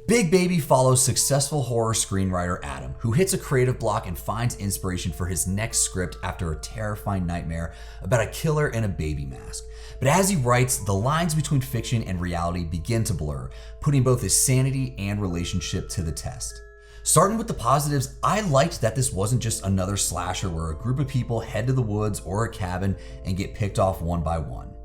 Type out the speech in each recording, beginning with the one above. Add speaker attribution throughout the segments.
Speaker 1: Big Baby follows successful horror screenwriter Adam, who hits a creative block and finds inspiration for his next script after a terrifying nightmare about a killer in a baby mask. But as he writes, the lines between fiction and reality begin to blur, putting both his sanity and relationship to the test. Starting with the positives, I liked that this wasn't just another slasher where a group of people head to the woods or a cabin and get picked off one by one.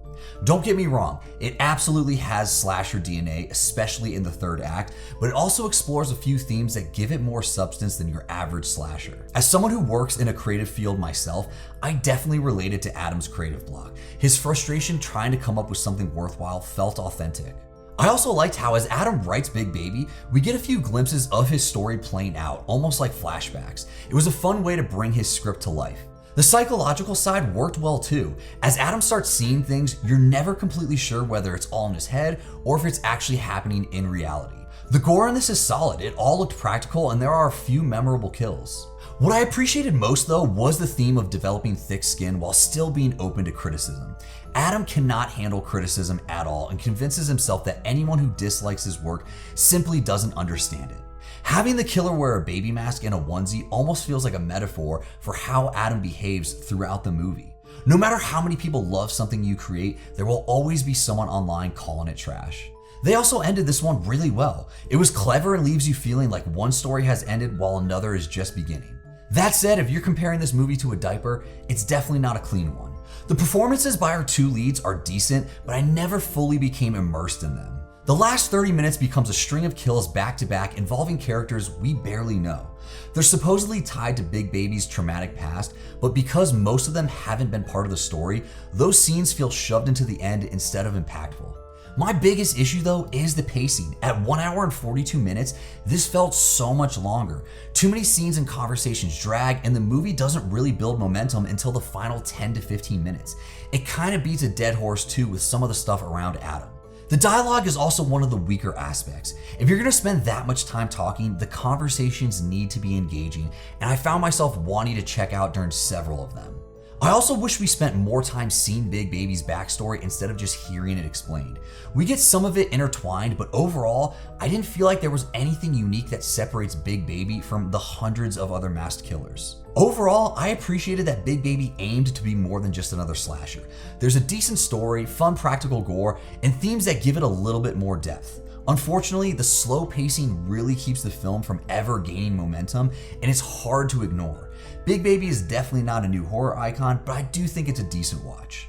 Speaker 1: Don't get me wrong, it absolutely has slasher DNA, especially in the third act, but it also explores a few themes that give it more substance than your average slasher. As someone who works in a creative field myself, I definitely related to Adam's creative block. His frustration trying to come up with something worthwhile felt authentic. I also liked how as Adam writes Big Baby, we get a few glimpses of his story playing out, almost like flashbacks. It was a fun way to bring his script to life. The psychological side worked well too. As Adam starts seeing things, you're never completely sure whether it's all in his head or if it's actually happening in reality. The gore in this is solid, it all looked practical and there are a few memorable kills. What I appreciated most though was the theme of developing thick skin while still being open to criticism. Adam cannot handle criticism at all and convinces himself that anyone who dislikes his work simply doesn't understand it. Having the killer wear a baby mask and a onesie almost feels like a metaphor for how Adam behaves throughout the movie. No matter how many people love something you create, there will always be someone online calling it trash. They also ended this one really well. It was clever and leaves you feeling like one story has ended while another is just beginning. That said, if you're comparing this movie to a diaper, it's definitely not a clean one. The performances by our two leads are decent, but I never fully became immersed in them. The last 30 minutes becomes a string of kills back to back involving characters we barely know. They're supposedly tied to Big Baby's traumatic past, but because most of them haven't been part of the story, those scenes feel shoved into the end instead of impactful. My biggest issue though is the pacing. At 1 hour and 42 minutes, this felt so much longer. Too many scenes and conversations drag, and the movie doesn't really build momentum until the final 10 to 15 minutes. It kind of beats a dead horse too with some of the stuff around Adam. The dialogue is also one of the weaker aspects. If you're gonna spend that much time talking, the conversations need to be engaging, and I found myself wanting to check out during several of them. I also wish we spent more time seeing Big Baby's backstory instead of just hearing it explained. We get some of it intertwined, but overall, I didn't feel like there was anything unique that separates Big Baby from the hundreds of other masked killers. Overall, I appreciated that Big Baby aimed to be more than just another slasher. There's a decent story, fun practical gore, and themes that give it a little bit more depth. Unfortunately, the slow pacing really keeps the film from ever gaining momentum, and it's hard to ignore. Big Baby is definitely not a new horror icon, but I do think it's a decent watch.